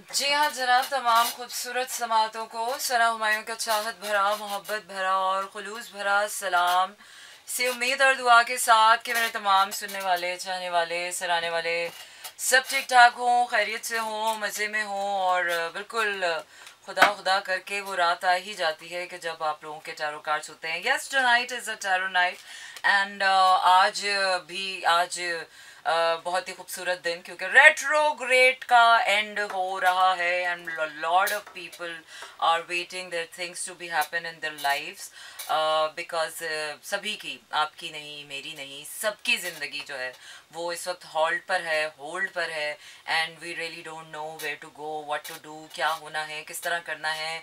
जी हाँ जनाब, तमाम खूबसूरत समातों को सना हुमायूं का चाहत भरा, मोहब्बत भरा और खुलूस भरा सलाम से उम्मीद और दुआ के साथ कि मेरे तमाम सुनने वाले, चाहने वाले, सराहने वाले सब ठीक ठाक हों, खैरियत से हों, मज़े में हों और बिल्कुल खुदा खुदा करके वो रात आ ही जाती है कि जब आप लोगों के टैरो कार्ड्स होते हैं. Yes, tonight is a tarot night and आज बहुत ही खूबसूरत दिन क्योंकि रेट्रोग्रेड का एंड हो रहा है and lot of people are waiting their things to be happen in their lives because सभी की, आपकी नहीं, मेरी नहीं, सबकी ज़िंदगी जो है वो इस वक्त होल्ड पर है and we really don't know where to go, what to do, क्या होना है, किस तरह करना है.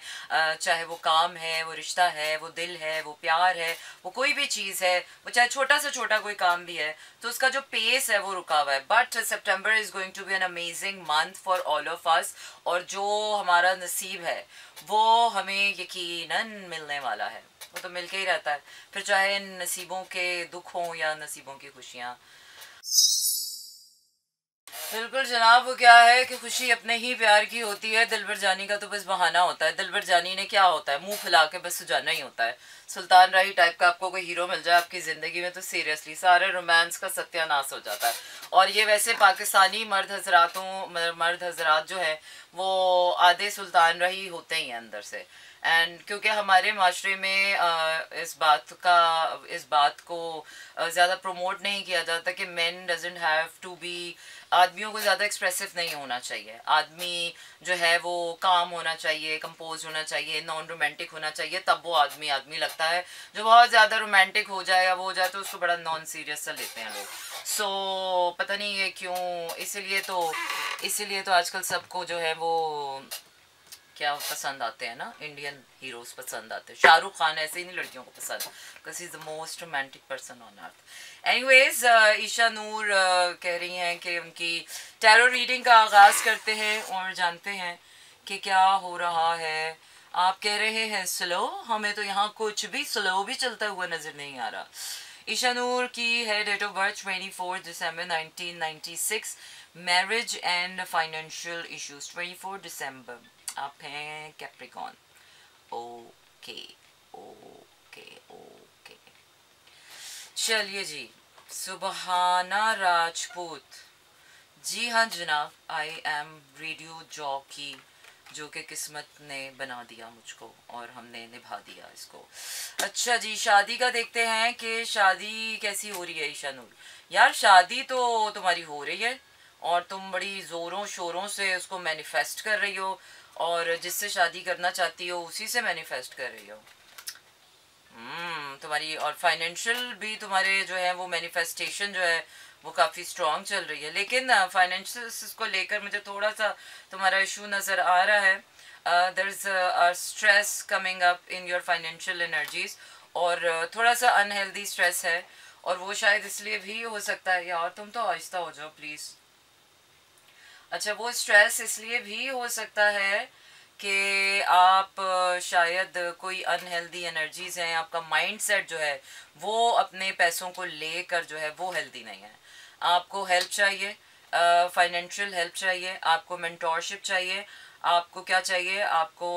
चाहे वो काम है, वो रिश्ता है, वो दिल है, वो प्यार है, वो कोई भी चीज़ है, वो चाहे छोटा से छोटा कोई काम भी है, तो उसका जो पेस है वो रुका हुआ है. But September is going to be an amazing month for all of us और जो हमारा नसीब है वो हमें यकीनन मिलने वाला है. वो तो मिल के ही रहता है, फिर चाहे नसीबों के दुख हों या नसीबों की खुशियाँ. बिल्कुल जनाब, वो क्या है कि खुशी अपने ही प्यार की होती है. दिलबर जानी का तो बस बहाना होता है. दिलबर जानी ने क्या होता है, मुंह फुला के बस सुझाना ही होता है. सुल्तान राही टाइप का आपको कोई हीरो मिल जाए आपकी ज़िंदगी में तो सीरियसली सारे रोमांस का सत्यानाश हो जाता है. और ये वैसे पाकिस्तानी मर्द हजरात जो है वो आधे सुल्तान राही होते ही हैं अंदर से. एंड क्योंकि हमारे माशरे में इस बात को ज़्यादा प्रमोट नहीं किया जाता कि men doesn't have to be, आदमियों को ज़्यादा एक्सप्रेसिव नहीं होना चाहिए. आदमी जो है वो काम होना चाहिए, कंपोज होना चाहिए, नॉन रोमांटिक होना चाहिए, तब वो आदमी आदमी लगता है. जो बहुत ज़्यादा रोमांटिक हो जाए या वो हो जाए तो उसको बड़ा नॉन सीरियस सा लेते हैं लोग. पता नहीं ये क्यों. इसीलिए तो आजकल सबको जो है वो क्या पसंद आते हैं ना, इंडियन हीरोज पसंद आते हैं. शाहरुख खान ऐसे ही नहीं लड़कियों को पसंद, because he is the most romantic person on earth. Anyways, Isha Noor कह रही हैं कि उनकी टैरो रीडिंग का आगाज़ करते हैं और जानते हैं कि क्या हो रहा है. आप कह रहे हैं स्लो, हमें तो यहाँ कुछ भी स्लो भी चलता हुआ नज़र नहीं आ रहा. ईशा नूर की है डेट ऑफ बर्थ 24 दिसंबर 1996. मैरिज एंड फाइनेंशियल इश्यूज 24 दिसंबर. आप हैं कैप्रिकॉन. Okay okay okay. चलिए जी. सुबहाना राजपूत. जी हाँ जनाब, आई एम रेडियो जॉकी, जो कि किस्मत ने बना दिया मुझको और हमने निभा दिया इसको. अच्छा जी, शादी का देखते हैं कि शादी कैसी हो रही है ईशा नूर. यार शादी तो तुम्हारी हो रही है और तुम बड़ी ज़ोरों शोरों से उसको मैनिफेस्ट कर रही हो और जिससे शादी करना चाहती हो उसी से मैनिफेस्ट कर रही हो. तुम्हारी और फाइनेंशियल भी तुम्हारे जो है वो मैनिफेस्टेशन जो है वो काफ़ी स्ट्रॉन्ग चल रही है. लेकिन फाइनेंशियल को लेकर मुझे थोड़ा सा तुम्हारा इशू नज़र आ रहा है. There is a stress coming up in your financial energies और थोड़ा सा अनहेल्दी स्ट्रेस है और वो शायद इसलिए भी हो सकता है. यार तुम तो आहिस्ता हो जाओ प्लीज़. अच्छा, वो स्ट्रेस इसलिए भी हो सकता है कि आप शायद कोई अनहेल्दी एनर्जीज हैं, आपका माइंड सेट जो है वो अपने पैसों को लेकर जो है वो हेल्दी नहीं है. आपको हेल्प चाहिए, फाइनेंशियल हेल्प चाहिए, आपको मेंटोरशिप चाहिए, आपको क्या चाहिए, आपको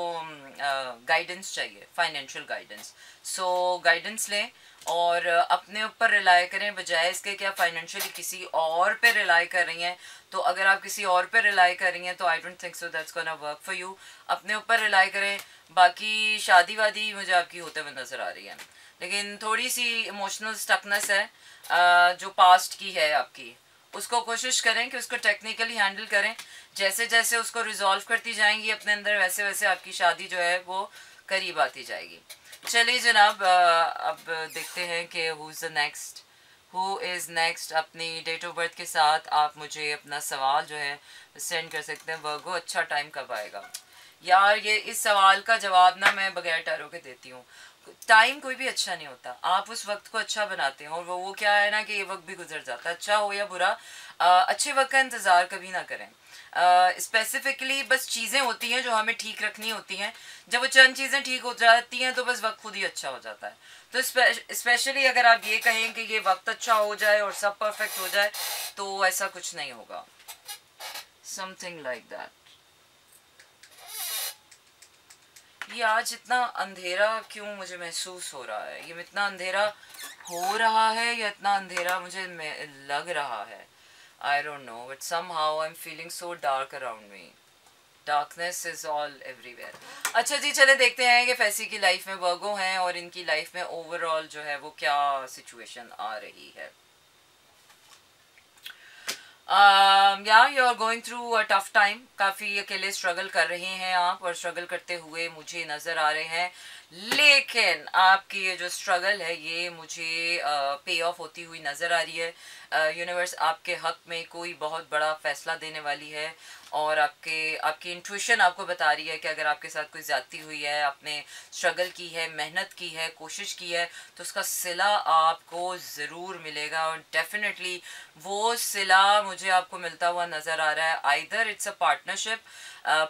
गाइडेंस चाहिए, फाइनेंशियल गाइडेंस. सो गाइडेंस लें और अपने ऊपर रिलाई करें बजाय इसके कि आप फाइनेंशियली किसी और पे रिलाई कर रही हैं. तो अगर आप किसी और पे रिलाई कर रही हैं तो I don't think so that's gonna work for you. अपने ऊपर रिलाई करें. बाकी शादी वादी मुझे आपकी होते हुए नज़र आ रही है, लेकिन थोड़ी सी इमोशनल स्टकनेस है जो पास्ट की है आपकी. उसको कोशिश करें कि उसको टेक्निकली हैंडल करें. जैसे जैसे उसको रिजॉल्व करती जाएंगी अपने अंदर वैसे वैसे आपकी शादी जो है वो करीब आती जाएगी. चलिए जनाब, अब देखते हैं कि हु इज़ नेक्स्ट. अपनी डेट ऑफ बर्थ के साथ आप मुझे अपना सवाल जो है सेंड कर सकते हैं. वर्गो, अच्छा टाइम कब आएगा. यार ये इस सवाल का जवाब ना मैं बगैर टैरो के देती हूँ. टाइम कोई भी अच्छा नहीं होता, आप उस वक्त को अच्छा बनाते हैं और वो क्या है ना कि ये वक्त भी गुजर जाता है, अच्छा हो या बुरा. अच्छे वक्त का इंतज़ार कभी ना करें. स्पेसिफिकली बस चीज़ें होती हैं जो हमें ठीक रखनी होती हैं. जब वो चंद चीज़ें ठीक हो जाती हैं तो बस वक्त खुद ही अच्छा हो जाता है. तो स्पेशली अगर आप ये कहें कि ये वक्त अच्छा हो जाए और सब परफेक्ट हो जाए तो ऐसा कुछ नहीं होगा. Something like that. ये आज इतना अंधेरा क्यों मुझे महसूस हो रहा है? ये इतना अंधेरा हो रहा है या इतना अंधेरा मुझे लग रहा है? I don't know, but somehow I'm feeling so dark around me. Darkness is all everywhere. अच्छा जी, चले देखते हैं कि फैसी की लाइफ में वर्गो हैं और इनकी लाइफ में ओवरऑल जो है वो क्या सिचुएशन आ रही है. Yeah, you are going through a tough time. काफ़ी अकेले स्ट्रगल कर रहे हैं आप और स्ट्रगल करते हुए मुझे नज़र आ रहे हैं, लेकिन आपकी ये जो स्ट्रगल है ये मुझे पे ऑफ होती हुई नज़र आ रही है. यूनिवर्स आपके हक में कोई बहुत बड़ा फैसला देने वाली है और आपकी इंट्यूशन आपको बता रही है कि अगर आपके साथ कोई ज़्यादती हुई है, आपने स्ट्रगल की है, मेहनत की है, कोशिश की है, तो उसका सिला आपको ज़रूर मिलेगा. और डेफिनेटली वो सिला मुझे आपको मिलता हुआ नज़र आ रहा है. Either it's a partnership,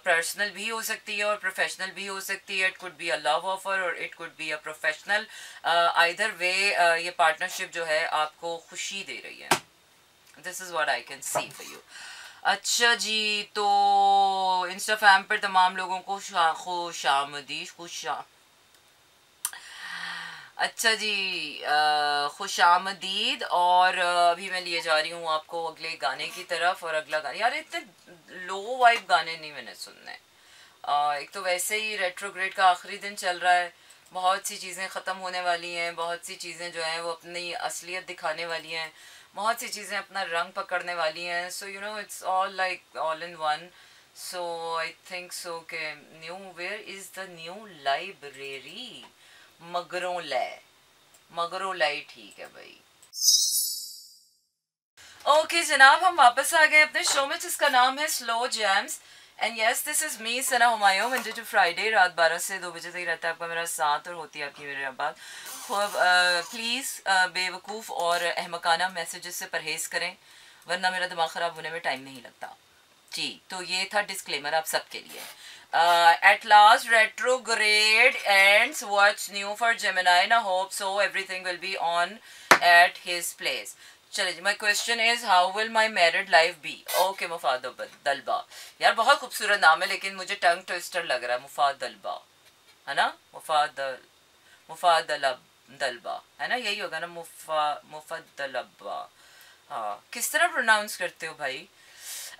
personal भी हो सकती है और प्रोफेशनल भी हो सकती है. It could be a love offer और it could be a professional. Either way ये पार्टनरशिप जो है आपको खुशी दे रही है. This is what I can see for you. अच्छा जी, तो इंस्टाग्राम पर तमाम लोगों को अच्छा जी, खुशामदीद. और अभी मैं लिए जा रही हूँ आपको अगले गाने की तरफ. और अगला गाना, यार इतने लो वाइब गाने नहीं मैंने सुनने. एक तो वैसे ही रेट्रोग्रेड का आखिरी दिन चल रहा है, बहुत सी चीज़ें ख़त्म होने वाली हैं, बहुत सी चीज़ें जो हैं वो अपनी असलियत दिखाने वाली हैं, बहुत सी चीज़ें अपना रंग पकड़ने वाली हैं. So you know it's all like all in one. So I think so के न्यू, where is the new library? मगरों लाई ठीक है भाई. ओके जनाब, हम वापस आ गए अपने शो में जिसका नाम है slow jams. And yes, this is me Sana Humayun. Monday to Friday रात 12 से 2 बजे तक रहता है आपका मेरा साथ और होती है आपकी मेरे बात. प्लीज़ बेवकूफ़ और अहमकाना मैसेजेस से परहेज़ करें, वरना मेरा दिमाग ख़राब होने में टाइम नहीं लगता जी. तो ये था डिस्क्लेमर आप सबके लिए. At last retrograde ends. What's new for Gemini? I hope so everything will be on at his place. चलिए जी, my question is how will my married life be? Okay, मुफाद दलबा. यार बहुत खूबसूरत नाम है लेकिन मुझे टंग ट्विस्टर लग रहा है. मुफाद दलबा है ना? मुफाद दलबा है ना? यही होगा ना? मुफाद दलबा. हाँ, किस तरह प्रोनाउंस करते हो भाई?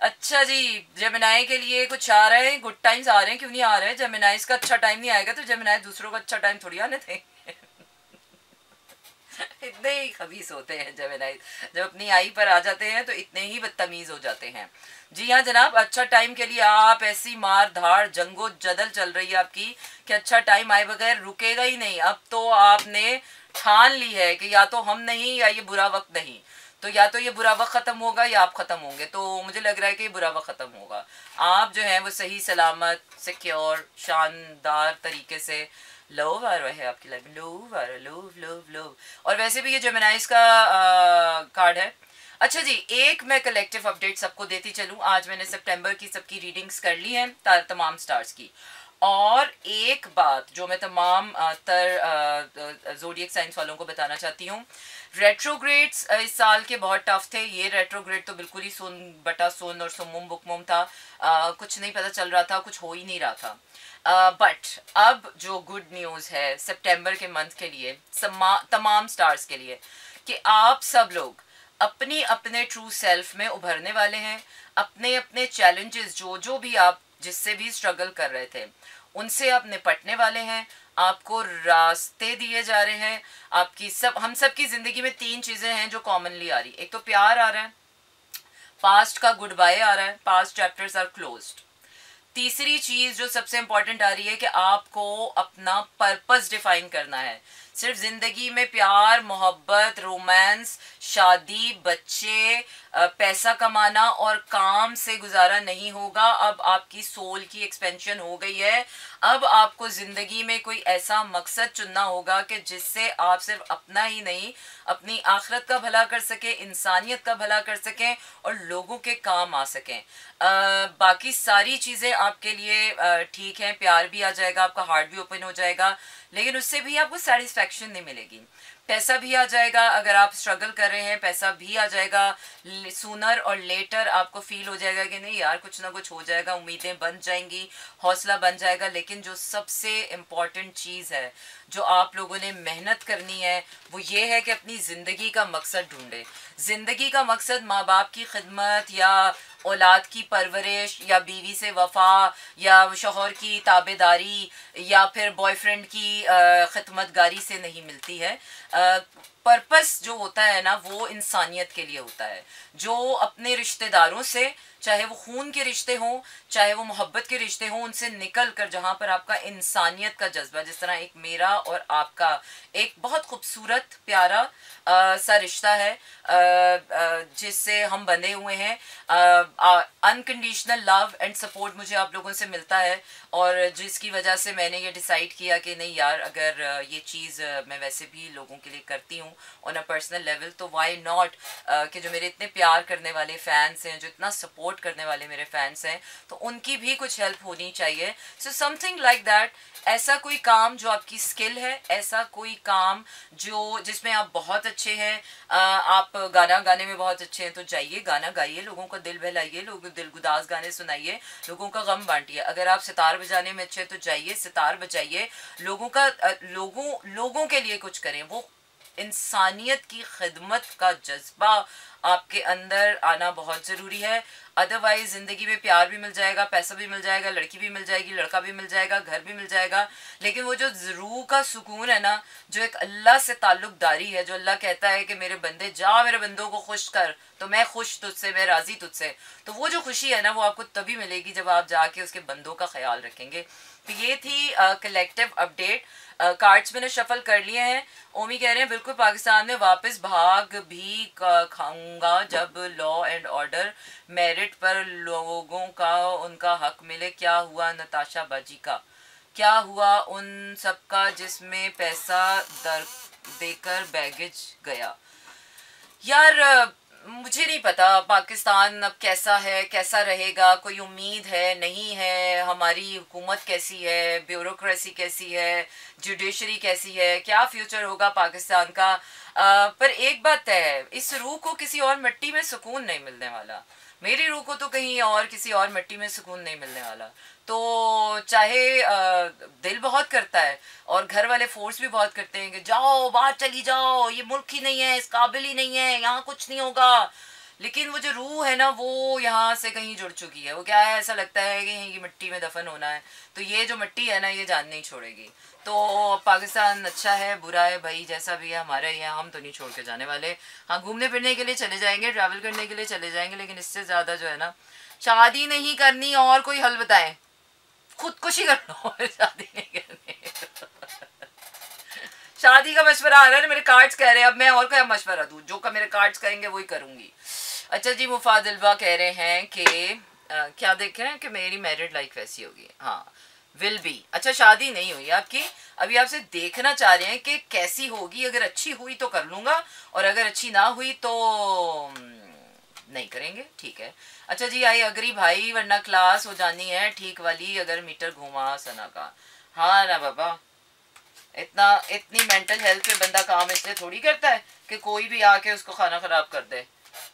अच्छा जी, जेमिनाई के लिए कुछ आ रहे हैं, गुड टाइम्स आ रहे हैं. क्यों नहीं आ रहे हैं? जेमिनाई का अच्छा टाइम नहीं आएगा तो जेमिनाई दूसरों का अच्छा टाइम थोड़ी आने थे. इतने ही खबीस होते हैं जेमिनाई, जब अपनी आई पर आ जाते हैं तो इतने ही बदतमीज हो जाते हैं. जी हाँ जनाब, अच्छा टाइम के लिए आप ऐसी मार धाड़ जंगो जदल चल रही है आपकी कि अच्छा टाइम आए बगैर रुकेगा ही नहीं. अब तो आपने ठान ली है कि या तो हम नहीं या ये बुरा वक्त नहीं. तो या तो ये बुरा वक्त ख़त्म होगा या आप ख़त्म होंगे. तो मुझे लग रहा है कि ये बुरा वक्त ख़त्म होगा. आप जो है वो सही सलामत सिक्योर शानदार तरीके से लव आ रहा है आपकी लाइफ में. लव आ रहा है, लव लव लव. और वैसे भी ये जेमिनाइज का कार्ड है. अच्छा जी, एक मैं कलेक्टिव अपडेट सबको देती चलूँ. आज मैंने सितंबर की सबकी रीडिंग्स कर ली हैं तमाम स्टार्स की. और एक बात जो मैं तमाम ज़ोडिएक साइंस वालों को बताना चाहती हूँ, रेट्रोग्रेड्स इस साल के बहुत टफ थे. ये रेट्रोग्रेड तो बिल्कुल ही सुन बटा सुन और सुमुम बुकमुम था. कुछ नहीं पता चल रहा था, कुछ हो ही नहीं रहा था. बट अब जो गुड न्यूज़ है सितंबर के मंथ के लिए तमाम स्टार्स के लिए, कि आप सब लोग अपनी अपने ट्रू सेल्फ में उभरने वाले हैं. अपने अपने चैलेंजेस जो भी आप जिससे भी स्ट्रगल कर रहे थे उनसे आप निपटने वाले हैं. आपको रास्ते दिए जा रहे हैं. हम सब की जिंदगी में 3 चीजें हैं जो कॉमनली आ रही. एक तो प्यार आ रहा है, पास्ट का गुड बाय आ रहा है, पास्ट चैप्टर्स आर क्लोज्ड. तीसरी चीज जो सबसे इंपॉर्टेंट आ रही है कि आपको अपना पर्पस डिफाइन करना है. सिर्फ जिंदगी में प्यार मोहब्बत रोमांस शादी बच्चे पैसा कमाना और काम से गुजारा नहीं होगा. अब आपकी सोल की एक्सपेंशन हो गई है. अब आपको जिंदगी में कोई ऐसा मकसद चुनना होगा कि जिससे आप सिर्फ अपना ही नहीं अपनी आखिरत का भला कर सकें, इंसानियत का भला कर सकें और लोगों के काम आ सकें. बाकी सारी चीज़ें आपके लिए ठीक हैं. प्यार भी आ जाएगा, आपका हार्ट भी ओपन हो जाएगा, लेकिन उससे भी आपको सेटिस्फैक्शन नहीं मिलेगी. पैसा भी आ जाएगा, अगर आप स्ट्रगल कर रहे हैं पैसा भी आ जाएगा, सूनर और लेटर आपको फील हो जाएगा कि नहीं यार कुछ ना कुछ हो जाएगा, उम्मीदें बन जाएंगी, हौसला बन जाएगा। लेकिन जो सबसे इम्पॉर्टेंट चीज़ है जो आप लोगों ने मेहनत करनी है वो ये है कि अपनी ज़िंदगी का मकसद ढूंढे। ज़िंदगी का मकसद माँ बाप की खिदमत या औलाद की परवरिश या बीवी से वफा या शोहर की ताबेदारी या फिर बॉयफ्रेंड की खिदमतगारी से नहीं मिलती है। पर्पस जो होता है ना वो इंसानियत के लिए होता है। जो अपने रिश्तेदारों से, चाहे वो खून के रिश्ते हों चाहे वो मोहब्बत के रिश्ते हों, उनसे निकल कर जहाँ पर आपका इंसानियत का जज्बा, जिस तरह एक मेरा और आपका एक बहुत खूबसूरत प्यारा सा रिश्ता है जिससे हम बंधे हुए हैं, अनकंडीशनल लव एंड सपोर्ट मुझे आप लोगों से मिलता है, और जिसकी वजह से मैंने ये डिसाइड किया कि नहीं यार अगर ये चीज़ मैं वैसे भी लोगों के लिए करती हूँ ऑन अ पर्सनल लेवल तो वाई नॉट, कि जो मेरे इतने प्यार करने वाले फैंस हैं, जो इतना सपोर्ट करने वाले मेरे फैंस हैं, तो उनकी भी कुछ हेल्प होनी चाहिए। सो समथिंग लाइक दैट, ऐसा कोई काम जो आपकी स्किल है, ऐसा कोई काम जो जिसमें आप बहुत अच्छे हैं, आप गाना गाने में बहुत अच्छे हैं तो जाइए गाना गाइए, लोगों का दिल बहलाइए, लोगों दिल गुदाज गाने सुनाइए, लोगों का गम बांटिए। अगर आप सितार बजाने में अच्छे हैं तो जाइए सितार बजाइए, लोगों के लिए कुछ करें। वो इंसानियत की खिदमत का जज्बा आपके अंदर आना बहुत ज़रूरी है। अदरवाइज ज़िंदगी में प्यार भी मिल जाएगा, पैसा भी मिल जाएगा, लड़की भी मिल जाएगी, लड़का भी मिल जाएगा, घर भी मिल जाएगा, लेकिन वो जो रूह का सुकून है ना, जो एक अल्लाह से ताल्लुकदारी है, जो अल्लाह कहता है कि मेरे बंदे जा मेरे बंदों को खुश कर, तो मैं खुश तुझसे, मैं राज़ी तुझसे, तो वो जो खुशी है ना वो आपको तभी मिलेगी जब आप जाके उसके बंदों का ख्याल रखेंगे। तो ये थी कलेक्टिव अपडेट। कार्ड्स मैंने शफल कर लिए हैं। ओमी कह रहे हैं बिल्कुल पाकिस्तान में वापस भाग भी खाऊंगा जब लॉ एंड ऑर्डर मेरिट पर लोगों का उनका हक मिले। क्या हुआ नताशा बाजी का, क्या हुआ उन सबका जिसमें पैसा दर देकर बैगेज गया? यार मुझे नहीं पता पाकिस्तान अब कैसा है, कैसा रहेगा, कोई उम्मीद है नहीं है, हमारी हुकूमत कैसी है, ब्यूरोक्रेसी कैसी है, जुडिशरी कैसी है, क्या फ्यूचर होगा पाकिस्तान का। पर एक बात तय है, इस रूह को किसी और मिट्टी में सुकून नहीं मिलने वाला, मेरी रूह को तो कहीं और किसी और मिट्टी में सुकून नहीं मिलने वाला। तो चाहे दिल बहुत करता है और घर वाले फोर्स भी बहुत करते हैं कि जाओ बाहर चली जाओ, ये मुल्क ही नहीं है, इस काबिल ही नहीं है, यहाँ कुछ नहीं होगा, लेकिन वो जो रूह है ना वो यहाँ से कहीं जुड़ चुकी है। वो क्या है, ऐसा लगता है कि यहीं की मिट्टी में दफन होना है, तो ये जो मिट्टी है ना ये जान नहीं छोड़ेगी। तो पाकिस्तान अच्छा है बुरा है भाई, जैसा भी है हमारा ही है, हम तो नहीं छोड़ के जाने वाले। हाँ घूमने फिरने के लिए चले जाएंगे, ट्रैवल करने के लिए चले जाएंगे, लेकिन इससे ज़्यादा जो है ना, शादी नहीं करनी और कोई हल बताएं, खुदकुशी कर लो शादी नहीं करनी। शादी का मशवरा आ रहा है ना, मेरे कार्ड्स कह रहे हैं, अब मैं और क्या मशवरा दूँ, जो का मेरे कार्ड्स कहेंगे वही करूँगी। अच्छा जी, मुफादिलबा कह रहे हैं कि क्या देखें कि मेरी मैरिड लाइफ कैसी होगी। हाँ विल बी, अच्छा शादी नहीं हुई आपकी, अभी आपसे देखना चाह रहे हैं कि कैसी होगी, अगर अच्छी हुई तो कर लूँगा और अगर अच्छी ना हुई तो नहीं करेंगे, ठीक है। अच्छा जी, आई अग्री भाई, वरना क्लास हो जानी है ठीक वाली अगर मीटर घुमा सना का। हाँ ना बाबा, इतनी मेंटल हेल्थ पे बंदा काम इसलिए थोड़ी करता है कि कोई भी आके उसको खाना खराब कर दे।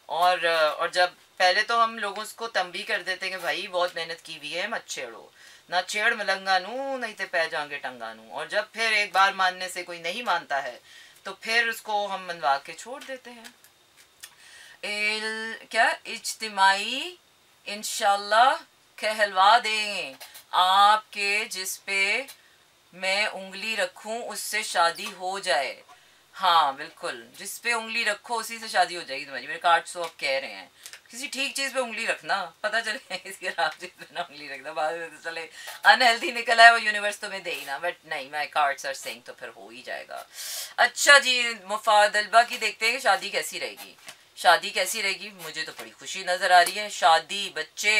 और जब पहले तो हम लोगों को तंबी कर देते हैं कि भाई बहुत मेहनत की हुई है, मत छेड़ो, ना छेड़ मलंगा नू नहीं तो पै जाएंगे टंगा नू। और जब फिर एक बार मानने से कोई नहीं मानता है तो फिर उसको हम मनवा के छोड़ देते हैं। क्या इज्तिमाई इंशाल्लाह कहलवा देंगे आपके, जिस पे मैं उंगली रखूं उससे शादी हो जाए। हाँ बिल्कुल, जिस पे उंगली रखो उसी से शादी हो जाएगी तुम्हारी, मेरे कार्ड तो अब कह रहे हैं। किसी ठीक चीज पे उंगली रखना, पता चले किसी खराब चीज पे ना उंगली रखना, बाद में तो चले अनहेल्थी निकला है वो यूनिवर्स तुम्हें दे ही ना, बट नहीं, माय कार्ड्स आर सेइंग तो फिर हो ही जाएगा। अच्छा जी, मुफादलबा की देखते हैं कि शादी कैसी रहेगी। शादी कैसी रहेगी, मुझे तो बड़ी खुशी नजर आ रही है, शादी बच्चे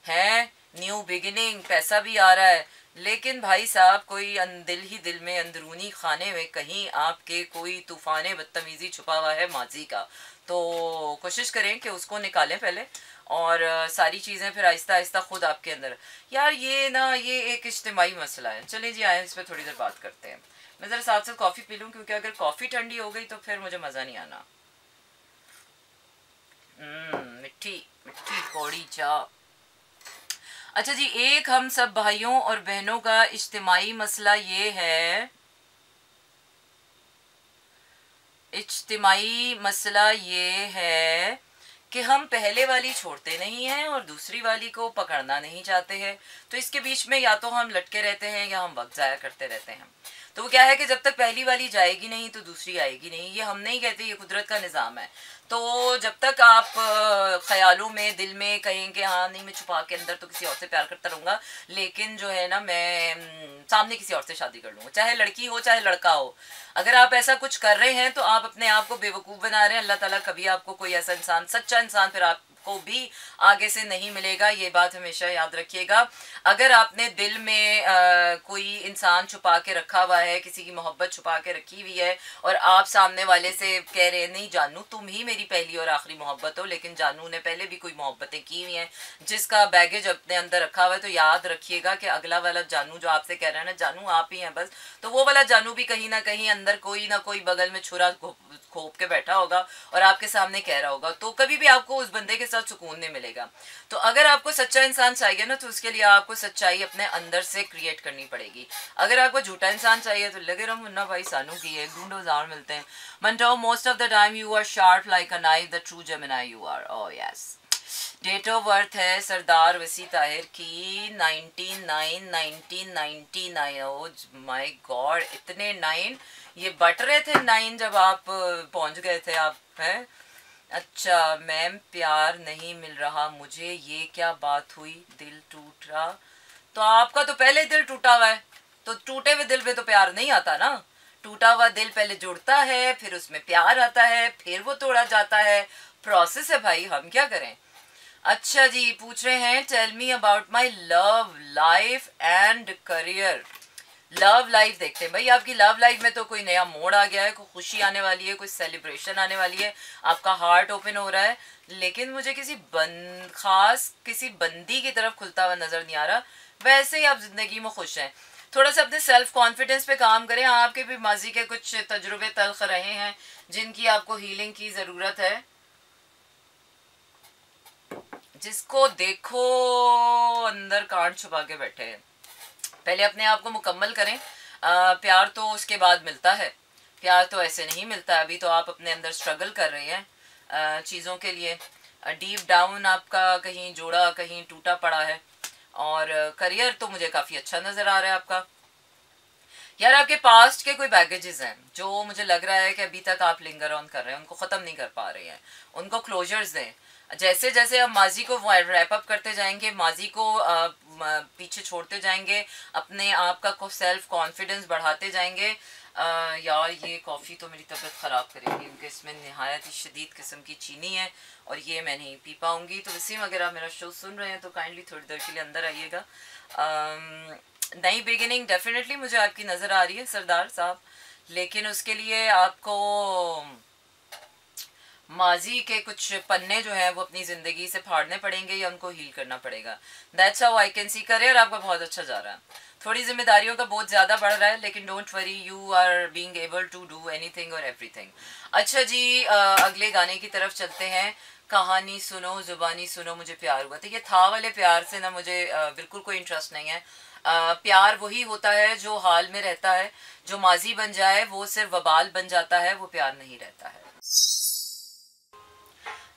हैं, न्यू बिगिनिंग, पैसा भी आ रहा है, लेकिन भाई साहब कोई दिल ही दिल में अंदरूनी खाने में कहीं आपके कोई तूफान बदतमीजी छुपा हुआ है माजी का, तो कोशिश करें कि उसको निकालें पहले, और सारी चीज़ें फिर आहिस्ता आहिस्ता खुद आपके अंदर। यार ये ना ये एक इज्तिमाई मसला है। चलिए जी आए इस पर थोड़ी देर बात करते हैं। मैं ज़रा साथ साथ कॉफ़ी पी लूँ, क्योंकि अगर कॉफ़ी ठंडी हो गई तो फिर मुझे मज़ा नहीं आना। मिठी मिठी कौड़ी चाय। अच्छा जी, एक हम सब भाइयों और बहनों का इज्तिमाई मसला ये है, इज्तिमाई मसला ये है कि हम पहले वाली छोड़ते नहीं हैं और दूसरी वाली को पकड़ना नहीं चाहते हैं। तो इसके बीच में या तो हम लटके रहते हैं या हम वक्त ज़ाया करते रहते हैं। तो वो क्या है कि जब तक पहली वाली जाएगी नहीं तो दूसरी आएगी नहीं। ये हम नहीं कहते, ये कुदरत का निज़ाम है। तो जब तक आप ख्यालों में, दिल में कहें कि हाँ नहीं मैं छुपा के अंदर तो किसी और से प्यार करता रहूँगा, लेकिन जो है ना मैं सामने किसी और से शादी कर लूँगा, चाहे लड़की हो चाहे लड़का हो। अगर आप ऐसा कुछ कर रहे हैं तो आप अपने आप को बेवकूफ़ बना रहे हैं। अल्लाह ताला कभी आपको कोई ऐसा इंसान, सच्चा इंसान फिर आपको भी आगे से नहीं मिलेगा, ये बात हमेशा याद रखिएगा। अगर आपने दिल में कोई इंसान छुपा के रखा हुआ है, किसी की मोहब्बत छुपा के रखी हुई है, और आप सामने वाले से कह रहे हैं नहीं जानू तुम ही मेरी पहली और आखिरी मोहब्बत हो, लेकिन जानू ने पहले भी कोई मोहब्बतें की हुई हैं, जिसका बैगेज अपने अंदर रखा हुआ है, तो याद रखिएगा कि अगला वाला जानू जो आपसे कह रहा है ना जानू आप ही हैं बस, तो वो वाला जानू भी कहीं ना कहीं अंदर कोई ना कोई बगल में छुरा खोप के बैठा होगा और आपके सामने कह रहा होगा। तो कभी भी आपको उस बंदे के साथ सुकून नहीं मिलेगा। तो अगर आपको सच्चा इंसान चाहिए ना, तो उसके लिए आपको सच्चाई अपने अंदर से क्रिएट करनी पड़ेगी। अगर आपको झूठा इंसान चाहिए तो लगे रहो मुन्ना भाई सानू की है, ढूंढो जार मिलते हैं। Manto, most of the time you are sharp like a knife, the true Gemini you are. Oh yes. Date of birth है सरदार वसी ताहिर की 1999। ओ माय गॉड, इतने 9 ये बट रहे थे 9 जब आप पहुंच गए थे आप, हैं? अच्छा मैम, प्यार नहीं मिल रहा मुझे, ये क्या बात हुई, दिल टूट रहा। तो आपका तो पहले दिल टूटा हुआ है, तो टूटे हुए दिल पे तो प्यार नहीं आता ना। टूटा हुआ दिल पहले जुड़ता है, फिर उसमें प्यार आता है, फिर वो तोड़ा जाता है। प्रोसेस है भाई, हम क्या करें। अच्छा जी, पूछ रहे हैं tell me about my love life and career. Love life देखते हैं भाई, आपकी लव लाइफ में तो कोई नया मोड़ आ गया है, कोई खुशी आने वाली है, कोई सेलिब्रेशन आने वाली है, आपका हार्ट ओपन हो रहा है, लेकिन मुझे किसी खास किसी बंदी की तरफ खुलता हुआ नजर नहीं आ रहा। वैसे ही आप जिंदगी में खुश हैं। थोड़ा सा अपने सेल्फ कॉन्फिडेंस पे काम करें। आपके भी माजी के कुछ तजुर्बे तल्ख रहे हैं जिनकी आपको हीलिंग की ज़रूरत है। जिसको देखो अंदर कांट छुपा के बैठे हैं। पहले अपने आप को मुकम्मल करें। प्यार तो उसके बाद मिलता है, प्यार तो ऐसे नहीं मिलता। अभी तो आप अपने अंदर स्ट्रगल कर रहे हैं चीज़ों के लिए। डीप डाउन आपका कहीं जोड़ा कहीं टूटा पड़ा है। और करियर तो मुझे काफ़ी अच्छा नज़र आ रहा है आपका। यार आपके पास्ट के कोई बैगेजेस हैं जो मुझे लग रहा है कि अभी तक आप लिंगर ऑन कर रहे हैं, उनको ख़त्म नहीं कर पा रहे हैं, उनको क्लोजर्स दें। जैसे जैसे हम माजी को रैप अप करते जाएंगे, माजी को पीछे छोड़ते जाएंगे, अपने आप का सेल्फ कॉन्फिडेंस बढ़ाते जाएंगे। यार ये कॉफ़ी तो मेरी तबीयत ख़राब करेगी क्योंकि इसमें नहायत ही शदीद किस्म की चीनी है और ये मैं नहीं पी पाऊँगी। तो वसीम अगर आप मेरा शो सुन रहे हैं तो काइंडली थोड़ी देर के लिए अंदर आइएगा। नई बिगिनिंग डेफिनेटली मुझे आपकी नज़र आ रही है सरदार साहब, लेकिन उसके लिए आपको माजी के कुछ पन्ने जो हैं वो अपनी ज़िंदगी से फाड़ने पड़ेंगे या उनको हील करना पड़ेगा। That's how I can C. Career आपका बहुत अच्छा जा रहा है, थोड़ी जिम्मेदारियों का बहुत ज़्यादा बढ़ रहा है, लेकिन don't worry, you are being able to do anything और एवरीथिंग। अच्छा जी, अगले गाने की तरफ चलते हैं। कहानी सुनो जुबानी सुनो मुझे प्यार हुआ। तो ये था वाले प्यार से ना मुझे बिल्कुल कोई इंटरेस्ट नहीं है। प्यार वही होता है जो हाल में रहता है, जो माजी बन जाए वो सिर्फ वबाल बन जाता है, वो प्यार नहीं रहता है।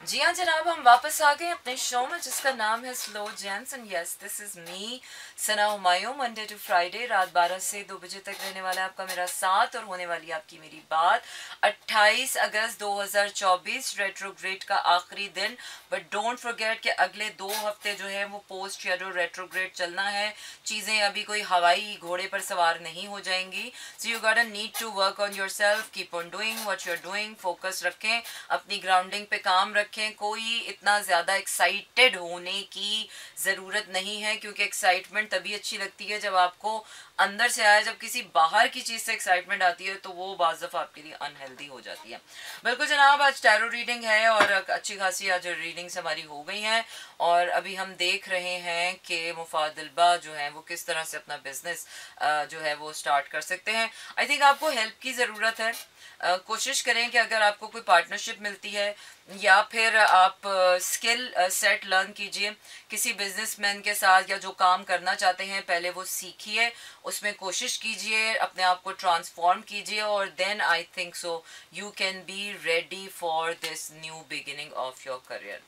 जी हाँ जनाब, हम वापस आ गए अपने शो में जिसका नाम है slow jams and yes this is me Sana Humayun. Monday to Friday रात 12 से 2 बजे तक रहने वाला है आपका मेरा साथ और होने वाली आपकी मेरी बात। 28 अगस्त 2024 रेट्रोग्रेड का आखिरी दिन। बट डोंट फॉरगेट कि अगले 2 हफ्ते जो है वो पोस्ट शेडो रेट्रोग्रेड चलना है। चीज़ें अभी कोई हवाई घोड़े पर सवार नहीं हो जाएंगी। So you got need to work on yourself, keep on doing what you are doing, focus रखें, अपनी ग्राउंडिंग पे काम रखें, रखें, कोई इतना ज़्यादा एक्साइटेड होने की ज़रूरत नहीं है, क्योंकि एक्साइटमेंट तभी अच्छी लगती है जब आपको अंदर से आए। जब किसी बाहर की चीज़ से एक्साइटमेंट आती है तो वो बाज़ दफ़ा आपके लिए अनहेल्दी हो जाती है। बिल्कुल जनाब, आज टैरो रीडिंग है और अच्छी खासी आज रीडिंग्स हमारी हो गई हैं और अभी हम देख रहे हैं कि मुफादिलबा जो है वो किस तरह से अपना बिजनेस जो है वो स्टार्ट कर सकते हैं। आई थिंक आपको हेल्प की ज़रूरत है। कोशिश करें कि अगर आपको कोई पार्टनरशिप मिलती है या फिर आप स्किल सेट लर्न कीजिए किसी बिजनेसमैन के साथ, या जो काम करना चाहते हैं पहले वो सीखिए, उसमें कोशिश कीजिए, अपने आप को ट्रांसफॉर्म कीजिए और then I think so you can be ready for this new beginning of your career.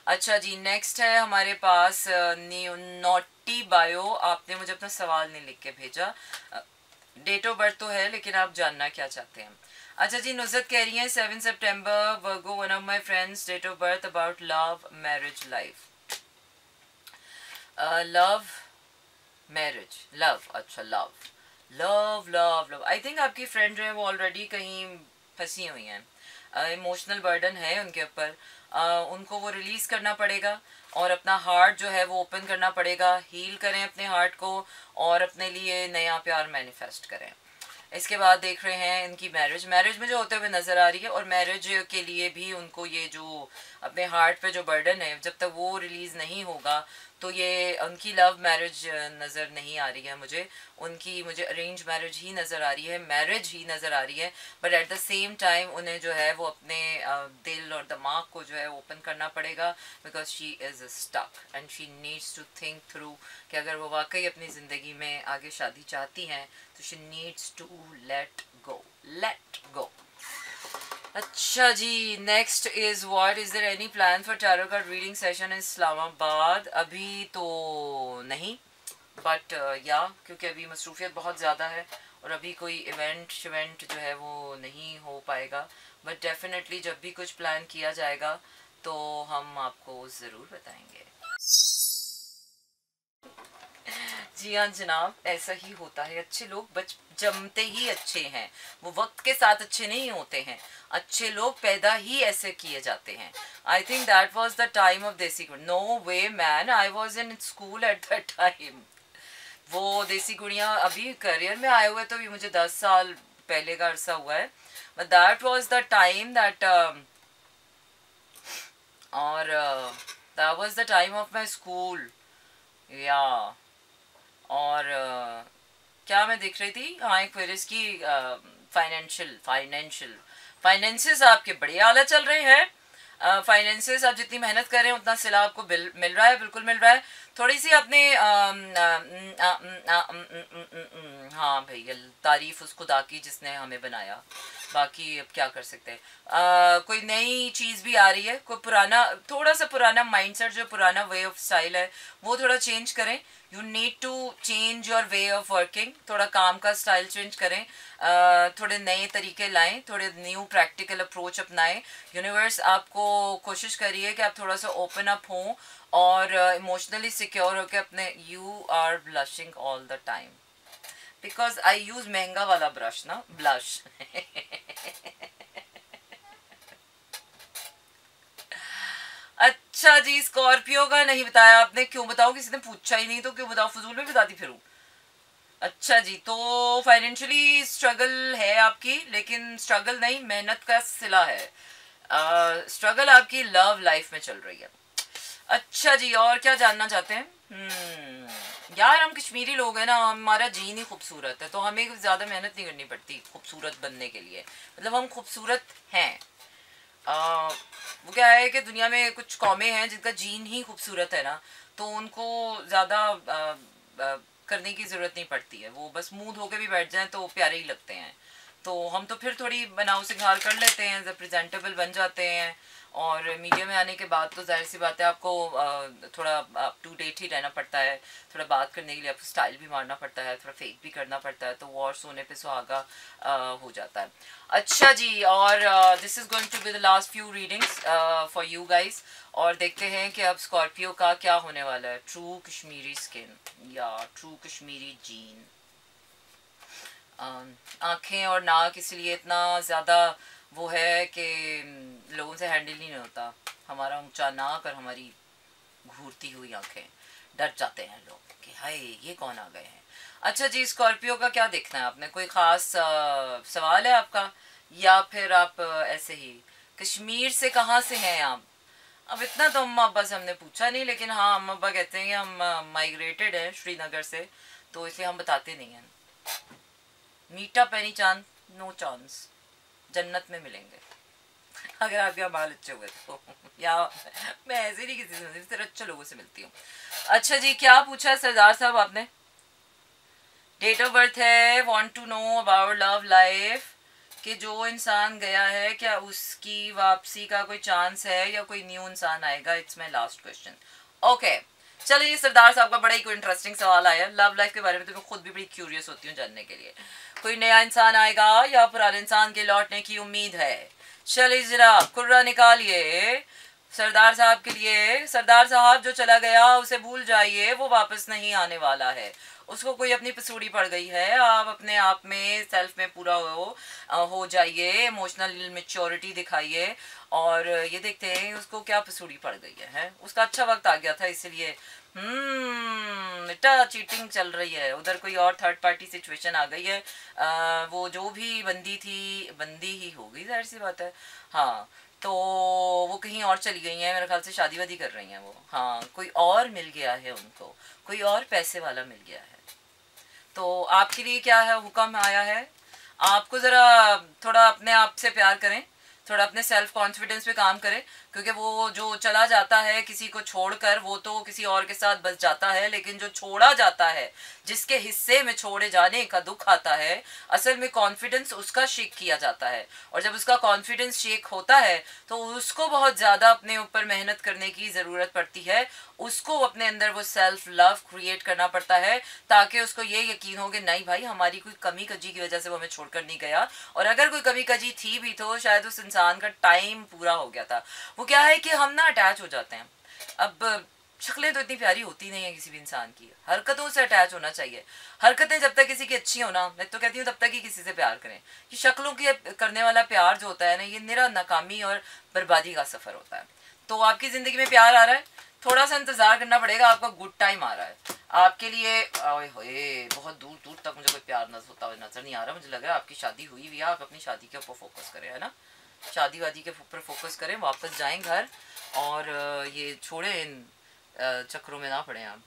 अच्छा जी, नेक्स्ट है हमारे पास नॉटी बायो। आपने मुझे अपना सवाल नहीं लिख के भेजा, डेट ऑफ बर्थ तो है लेकिन आप जानना क्या चाहते हैं। अच्छा जी, नुज़रत कह रही हैं 7 सितंबर Virgo, one of my friends, date of birth about love marriage life. Love marriage love, अच्छा love love love love. I think आपकी फ्रेंड जो है वो ऑलरेडी कहीं फंसी हुई हैं, इमोशनल बर्डन है उनके ऊपर। उनको वो रिलीज करना पड़ेगा और अपना हार्ट जो है वो ओपन करना पड़ेगा। हील करें अपने हार्ट को और अपने लिए नया प्यार मैनिफेस्ट करें। इसके बाद देख रहे हैं इनकी मैरिज में जो होते हुए नज़र आ रही है, और मैरिज के लिए भी उनको ये जो अपने हार्ट पे जो बर्डन है जब तक वो रिलीज़ नहीं होगा तो ये उनकी लव मैरिज नज़र नहीं आ रही है मुझे। मुझे अरेंज मैरिज ही नज़र आ रही है, मैरिज ही नज़र आ रही है। But at the same time उन्हें जो है वो अपने दिल और दिमाग को जो है ओपन करना पड़ेगा, because she is stuck and she needs to think through कि अगर वो वाकई अपनी ज़िंदगी में आगे शादी चाहती हैं तो she needs to let go. अच्छा जी, next is what is there any plan for tarot card reading session in Islamabad? अभी तो नहीं, बट या क्योंकि अभी मसरूफियत बहुत ज़्यादा है और अभी कोई इवेंट जो है वो नहीं हो पाएगा। बट डेफिनेटली जब भी कुछ प्लान किया जाएगा तो हम आपको ज़रूर बताएंगे। जी हाँ जनाब, ऐसा ही होता है। अच्छे लोग जमते ही अच्छे हैं, वो वक्त के साथ अच्छे नहीं होते हैं। अच्छे लोग पैदा ही ऐसे किए जाते हैं। I think that was the time of Desi Gudiya. No way man, I was in school at the time. वो देसी गुड़िया अभी करियर में आए हुए तो भी मुझे 10 साल पहले का अरसा हुआ है। But that was the time that और that was the time of my school या। और क्या मैं देख रही थी, हाँ एक फिर इसकी फाइनेंसेस आपके बड़े आला चल रहे हैं। फाइनेंसेस आप जितनी मेहनत कर रहे हैं उतना सिला आपको मिल रहा है, बिल्कुल मिल रहा है। थोड़ी सी अपने हाँ भैया, तारीफ उस खुदा की जिसने हमें बनाया, बाकी अब क्या कर सकते हैं। कोई नई चीज़ भी आ रही है, कोई पुराना, थोड़ा सा पुराना माइंडसेट, जो पुराना वे ऑफ स्टाइल है वो थोड़ा चेंज करें। You need to change your way of working, थोड़ा काम का स्टाइल चेंज करें, थोड़े नए तरीके लाएं, थोड़े न्यू प्रैक्टिकल अप्रोच अपनाएं। यूनिवर्स आपको कोशिश करिए कि आप थोड़ा सा ओपन अप हों और इमोशनली सिक्योर होकर अपने, you are blushing all the time because I use महंगा वाला ब्रश ना, ब्लश। अच्छा जी, स्कॉर्पियो का नहीं बताया आपने, क्यों बताओ? किसी ने पूछा ही नहीं तो क्यों बताओ, फजूल में बताती फिरूं। अच्छा जी, तो फाइनेंशियली स्ट्रगल है आपकी, लेकिन स्ट्रगल नहीं, मेहनत का सिला है। स्ट्रगल आपकी लव लाइफ में चल रही है। अच्छा जी, और क्या जानना चाहते हैं? यार हम कश्मीरी लोग हैं ना, हमारा जीन ही खूबसूरत है, तो हमें ज़्यादा मेहनत नहीं करनी पड़ती खूबसूरत बनने के लिए। मतलब हम खूबसूरत हैं। वो क्या है कि दुनिया में कुछ कौमें हैं जिनका जीन ही खूबसूरत है ना, तो उनको ज़्यादा करने की ज़रूरत नहीं पड़ती है। वो बस मुंह धो के भी बैठ जाएं तो प्यारे ही लगते हैं। तो हम तो फिर थोड़ी बनाव सिंगार कर लेते हैं, जब प्रेजेंटेबल बन जाते हैं। और मीडिया में आने के बाद तो जाहिर सी बात है आपको थोड़ा अप टू डेट ही रहना पड़ता है। थोड़ा बात करने के लिए आपको स्टाइल भी मारना पड़ता है, थोड़ा फेक भी करना पड़ता है, तो वॉर सोने पे सुहागा हो जाता है। अच्छा जी, और this is going to be the last few readings for you guys. और देखते हैं कि अब स्कॉर्पियो का क्या होने वाला है। ट्रू कश्मीरी स्किन या ट्रू कश्मीरी जीन। आँखें और नाक इसलिए इतना ज़्यादा वो है कि लोगों से हैंडल नहीं होता, हमारा ऊंचा नाक और हमारी घूरती हुई आंखें, डर जाते हैं लोग कि हाय ये कौन आ गए हैं। अच्छा जी, स्कॉर्पियो का क्या देखना है आपने, कोई ख़ास सवाल है आपका, या फिर आप ऐसे ही कश्मीर से कहाँ से हैं आप? अब इतना तो अम्मा अब्बा से हमने पूछा नहीं, लेकिन हाँ अम्मा अब्बा कहते हैं कि हम माइग्रेटेड हैं श्रीनगर से, तो इसलिए हम बताते नहीं हैं। मीठा पहनी चांद, नो चांस, जन्नत में मिलेंगे अगर आपके यहाँ बाल अच्छे हुए तो या मैं ऐसे नहीं किसी से मिलती, सिर्फ अच्छे लोगों से मिलती हूँ। अच्छा जी, क्या पूछा है सरदार साहब आपने? डेट ऑफ बर्थ है, want to know about love life, कि जो इंसान गया है क्या उसकी वापसी का कोई चांस है या कोई न्यू इंसान आएगा। It's my last question. Okay, चलिए सरदार साहब का बड़ा ही कोई इंटरेस्टिंग सवाल आया लव लाइफ के बारे में, तो मैं खुद भी बड़ी क्यूरियस होती हूँ जानने के लिए, कोई नया इंसान आएगा या पुराने इंसान के लौटने की उम्मीद है। चलिए जरा कुर्रा निकालिए सरदार साहब के लिए। सरदार साहब जो चला गया उसे भूल जाइए, वो वापस नहीं आने वाला है, उसको कोई अपनी पसूड़ी पड़ गई है। आप अपने आप में सेल्फ में पूरा हो जाइए, इमोशनल मेच्योरिटी दिखाइए और ये देखते हैं उसको क्या पसूड़ी पड़ गई है? उसका अच्छा वक्त आ गया था इसलिए बेटा चीटिंग चल रही है, उधर कोई और थर्ड पार्टी सिचुएशन आ गई है। वो जो भी बंदी थी, बंदी ही होगी जाहिर सी बात है, हाँ, तो वो कहीं और चली गई हैं, मेरे ख्याल से शादी वादी कर रही हैं वो, हाँ, कोई और मिल गया है उनको, कोई और पैसे वाला मिल गया है। तो आपके लिए क्या है, हुक्म आया है आपको ज़रा थोड़ा अपने आप से प्यार करें, थोड़ा अपने सेल्फ कॉन्फिडेंस पे काम करें, क्योंकि वो जो चला जाता है किसी को छोड़कर वो तो किसी और के साथ बस जाता है, लेकिन जो छोड़ा जाता है, जिसके हिस्से में छोड़े जाने का दुख आता है, असल में कॉन्फिडेंस उसका शेक किया जाता है, और जब उसका कॉन्फिडेंस शेक होता है तो उसको बहुत ज़्यादा अपने ऊपर मेहनत करने की ज़रूरत पड़ती है, उसको अपने अंदर वो सेल्फ लव क्रिएट करना पड़ता है, ताकि उसको ये यकीन हो कि नहीं भाई हमारी कोई कमी कजी की वजह से वो हमें छोड़कर नहीं गया, और अगर कोई कमी कजी थी भी तो शायद उस इंसान का टाइम पूरा हो गया था। वो क्या है कि हम ना अटैच हो जाते हैं। अब शक्लें तो इतनी प्यारी होती नहीं है किसी भी इंसान की, हरकतों से अटैच होना चाहिए। हरकतें जब तक किसी की अच्छी हो ना, मैं तो कहती हूँ तब तक ही किसी से प्यार करें। ये शक्लों की करने वाला प्यार जो होता है ना, ये निरा नाकामी और बर्बादी का सफर होता है। तो आपकी जिंदगी में प्यार आ रहा है, थोड़ा सा इंतजार करना पड़ेगा, आपका गुड टाइम आ रहा है आपके लिए। ओए होए, बहुत दूर दूर तक मुझे कोई प्यार नजर नहीं आ रहा, मुझे लग रहा है आपकी शादी हुई हुई है, आप अपनी शादी के ऊपर फोकस करें, है ना, शादी वादी के ऊपर फोकस करें, वापस जाएं घर और ये छोड़े इन चक्रों में ना पड़े आप।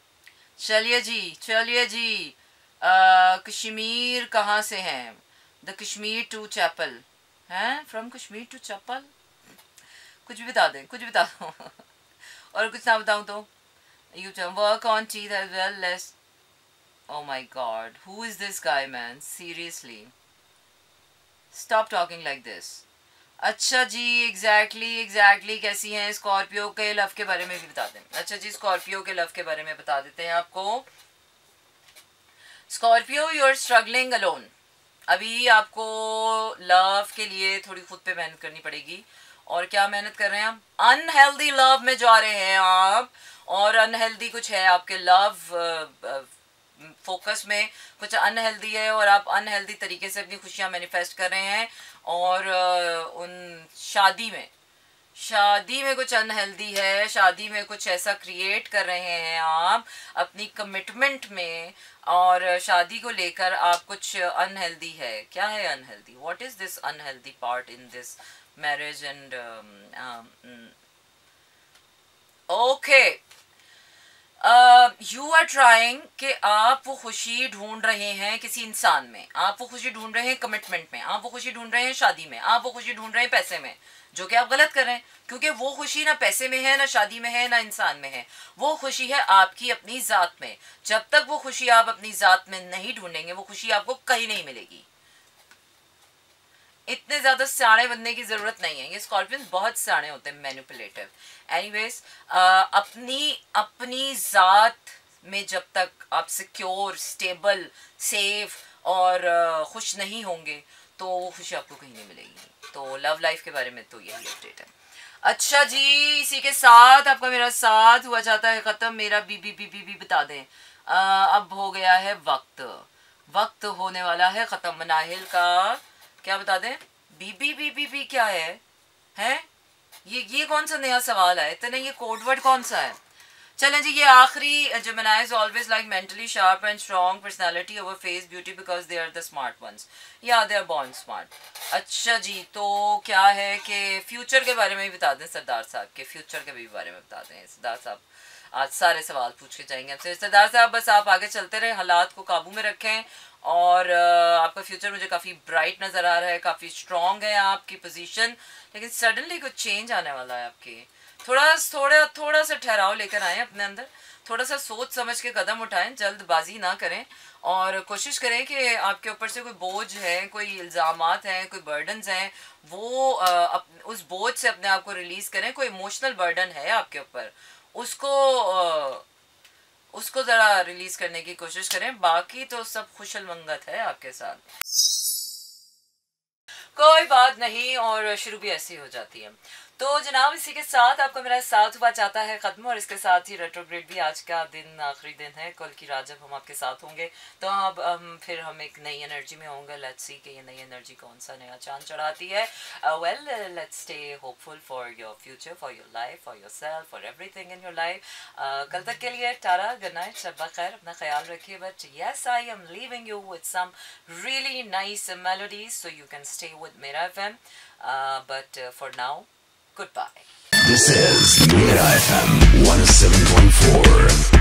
चलिए जी, चलिए जी, कश्मीर कहाँ से हैं? द कश्मीर टू चैपल, हैं फ्रॉम कश्मीर टू चैपल, कुछ भी बता दें, कुछ भी बता दो और कुछ ना बताऊं तो you work on teeth as well less. Oh my god, who is this guy man, seriously stop talking like this. अच्छा जी, एग्जैक्टली कैसी हैं? स्कॉर्पियो के लव के बारे में भी बता दें। अच्छा जी, स्कॉर्पियो के लव के बारे में बता देते हैं आपको। Scorpio, you are struggling alone, अभी आपको लव के लिए थोड़ी खुद पे मेहनत करनी पड़ेगी। और क्या मेहनत कर रहे हैं आप? अनहेल्दी लव में जा रहे हैं आप, और अनहेल्दी कुछ है आपके लव फोकस में, कुछ अनहेल्दी है और आप अनहेल्दी तरीके से अपनी खुशियां मैनिफेस्ट कर रहे हैं। और उन शादी में कुछ अनहेल्दी है, शादी में कुछ ऐसा क्रिएट कर रहे हैं आप अपनी कमिटमेंट में, और शादी को लेकर आप कुछ अनहेल्दी है। क्या है unhealthy? What is this unhealthy part in this marriage and okay, you are trying कि आप वो खुशी ढूंढ रहे हैं किसी इंसान में, आप वो खुशी ढूंढ रहे हैं कमिटमेंट में, आप वो खुशी ढूंढ रहे हैं शादी में, आप वो खुशी ढूंढ रहे हैं पैसे में, जो कि आप गलत कर रहे हैं, क्योंकि वो खुशी ना पैसे में है, ना शादी में है, ना इंसान में है, वो खुशी है आपकी अपनी ज़ात में। जब तक वो खुशी आप अपनी ज़ात में नहीं ढूंढेंगे, वो खुशी आपको कहीं नहीं मिलेगी। इतने ज़्यादा सियाने बनने की ज़रूरत नहीं है, ये स्कॉर्पियंस बहुत सियाने होते हैं, मैनिपुलेटिव। एनीवेज, अपनी ज़ात में जब तक आप सिक्योर, स्टेबल, सेफ और खुश नहीं होंगे तो वो खुशी आपको कहीं नहीं मिलेगी। तो लव लाइफ के बारे में तो यही अपडेट है। अच्छा जी, इसी के साथ आपका मेरा साथ हुआ जाता है ख़त्म। मेरा बी बता दें, अब हो गया है वक्त होने वाला है ख़त्म। मनाहिल का क्या बता दें? बीबी बीबी बी क्या है? हैं? ये कौन सा नया सवाल है? इतने ये कोडवर्ड कौन सा है? चलें जी, ये आखिरी, Gemini always like mentally sharp and strong personality over face beauty because they are the smart ones. Yeah, they are born smart. अच्छा जी, तो क्या है कि फ्यूचर के बारे में भी बता दें सरदार साहब के, फ्यूचर के भी बारे में बता दें सरदार साहब। आज सारे सवाल पूछ के जाएंगे हमसे सरदार साहब, बस आप आगे चलते रहे, हालात को काबू में रखें, और आपका फ्यूचर मुझे काफ़ी ब्राइट नज़र आ रहा है, काफ़ी स्ट्रॉन्ग है आपकी पोजीशन, लेकिन सडनली कुछ चेंज आने वाला है आपकी। थोड़ा सा ठहराव लेकर आए अपने अंदर, थोड़ा सा सोच समझ के कदम उठाएं, जल्दबाजी ना करें, और कोशिश करें कि आपके ऊपर से कोई बोझ है, कोई इल्ज़ामात हैं, कोई बर्डन्स हैं, वो उस बोझ से अपने आप को रिलीज़ करें। कोई इमोशनल बर्डन है आपके ऊपर, उसको ज़रा रिलीज़ करने की कोशिश करें, बाकी तो सब खुशल मंगत है आपके साथ, कोई बात नहीं, और शुरू भी ऐसी हो जाती है। तो जनाब, इसी के साथ आपका मेरा साथ हुआ चाहता है ख़त्म, और इसके साथ ही रेट्रोग्रेड भी आज का दिन आखिरी दिन है। कल की रात जब हम आपके साथ होंगे तो अब फिर हम एक नई एनर्जी में होंगे। लेट्स सी कि ये नई एनर्जी कौन सा नया चांद चढ़ाती है। Well, let's stay hopeful for your future, for your life, for your self, for everything in your life. कल तक के लिए टाटा, गुड नाइट, शब्बा खैर, अपना ख्याल रखिए। But yes, I am leaving you with some really nice melodies so you can stay with मेरा FM. But for now, goodbye. This is Mera FM 107.4.